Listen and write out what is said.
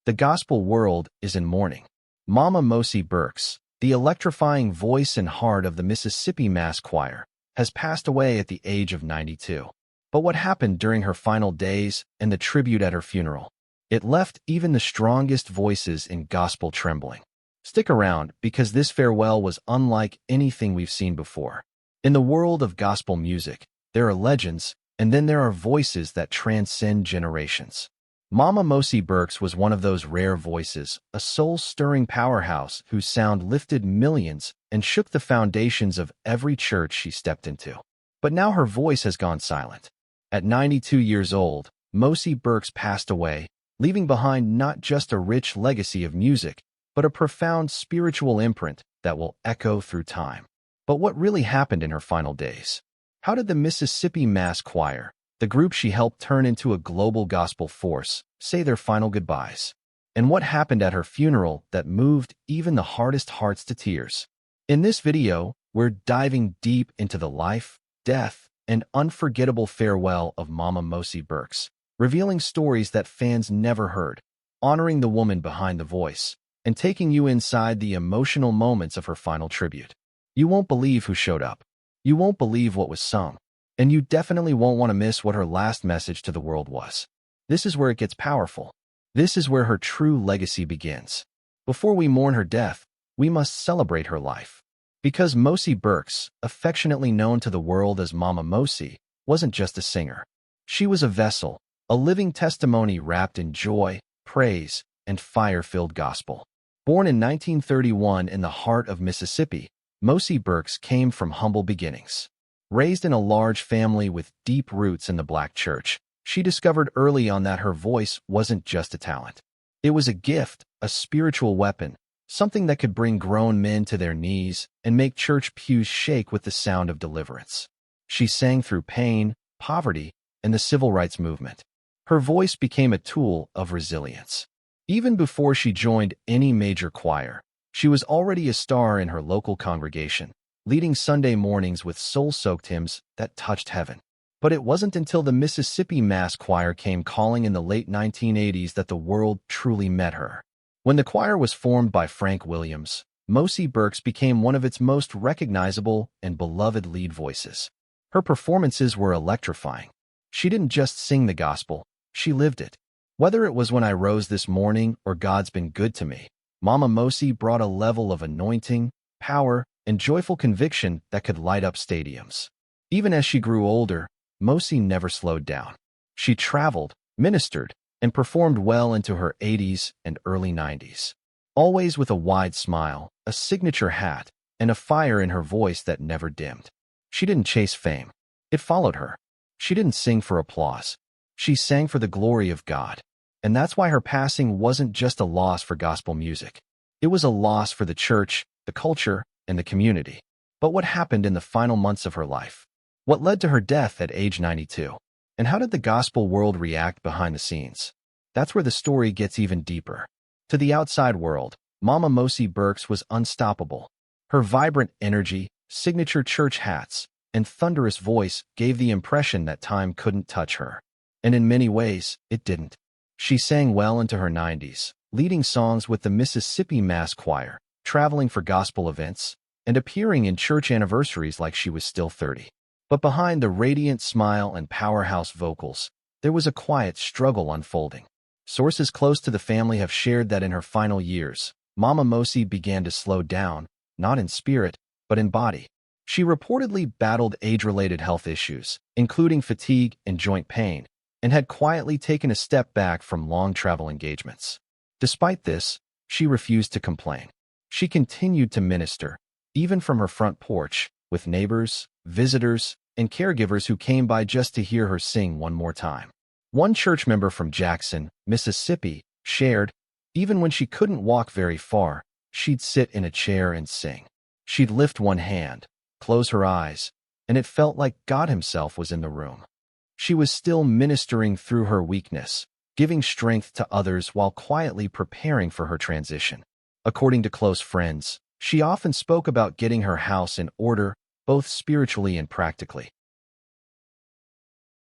The gospel world is in mourning. Mama Mosie Burks, the electrifying voice and heart of the Mississippi Mass Choir, has passed away at the age of 92. But what happened during her final days and the tribute at her funeral? It left even the strongest voices in gospel trembling. Stick around, because this farewell was unlike anything we've seen before. In the world of gospel music, there are legends, and then there are voices that transcend generations. Mama Mosie Burks was one of those rare voices, a soul-stirring powerhouse whose sound lifted millions and shook the foundations of every church she stepped into. But now her voice has gone silent. At 92 years old, Mosie Burks passed away, leaving behind not just a rich legacy of music, but a profound spiritual imprint that will echo through time. But what really happened in her final days? How did the Mississippi Mass Choir, the group she helped turn into a global gospel force, say their final goodbyes? And what happened at her funeral that moved even the hardest hearts to tears? In this video, we're diving deep into the life, death, and unforgettable farewell of Mama Mosie Burks, revealing stories that fans never heard, honoring the woman behind the voice, and taking you inside the emotional moments of her final tribute. You won't believe who showed up. You won't believe what was sung. And you definitely won't want to miss what her last message to the world was. This is where it gets powerful. This is where her true legacy begins. Before we mourn her death, we must celebrate her life. Because Mosie Burks, affectionately known to the world as Mama Mosie, wasn't just a singer. She was a vessel, a living testimony wrapped in joy, praise, and fire-filled gospel. Born in 1931 in the heart of Mississippi, Mosie Burks came from humble beginnings. Raised in a large family with deep roots in the Black church, she discovered early on that her voice wasn't just a talent. It was a gift, a spiritual weapon, something that could bring grown men to their knees and make church pews shake with the sound of deliverance. She sang through pain, poverty, and the civil rights movement. Her voice became a tool of resilience. Even before she joined any major choir, she was already a star in her local congregation, leading Sunday mornings with soul-soaked hymns that touched heaven. But it wasn't until the Mississippi Mass Choir came calling in the late 1980s that the world truly met her. When the choir was formed by Frank Williams, Mosie Burks became one of its most recognizable and beloved lead voices. Her performances were electrifying. She didn't just sing the gospel, she lived it. Whether it was When I Rose This Morning or God's Been Good to Me, Mama Mosie brought a level of anointing, power, and joyful conviction that could light up stadiums. Even as she grew older, Mosie never slowed down. She traveled, ministered, and performed well into her 80s and early 90s. Always with a wide smile, a signature hat, and a fire in her voice that never dimmed. She didn't chase fame. It followed her. She didn't sing for applause. She sang for the glory of God. And that's why her passing wasn't just a loss for gospel music. It was a loss for the church, the culture, and the community. But what happened in the final months of her life? What led to her death at age 92? And how did the gospel world react behind the scenes? That's where the story gets even deeper. To the outside world, Mama Mosie Burks was unstoppable. Her vibrant energy, signature church hats, and thunderous voice gave the impression that time couldn't touch her. And in many ways, it didn't. She sang well into her 90s, leading songs with the Mississippi Mass Choir, traveling for gospel events, and appearing in church anniversaries like she was still 30. But behind the radiant smile and powerhouse vocals, there was a quiet struggle unfolding. Sources close to the family have shared that in her final years, Mama Mosie began to slow down, not in spirit, but in body. She reportedly battled age-related health issues, including fatigue and joint pain, and had quietly taken a step back from long travel engagements. Despite this, she refused to complain. She continued to minister, even from her front porch, with neighbors, visitors, and caregivers who came by just to hear her sing one more time. One church member from Jackson, Mississippi, shared, even when she couldn't walk very far, she'd sit in a chair and sing. She'd lift one hand, close her eyes, and it felt like God Himself was in the room. She was still ministering through her weakness, giving strength to others while quietly preparing for her transition. According to close friends, she often spoke about getting her house in order, both spiritually and practically.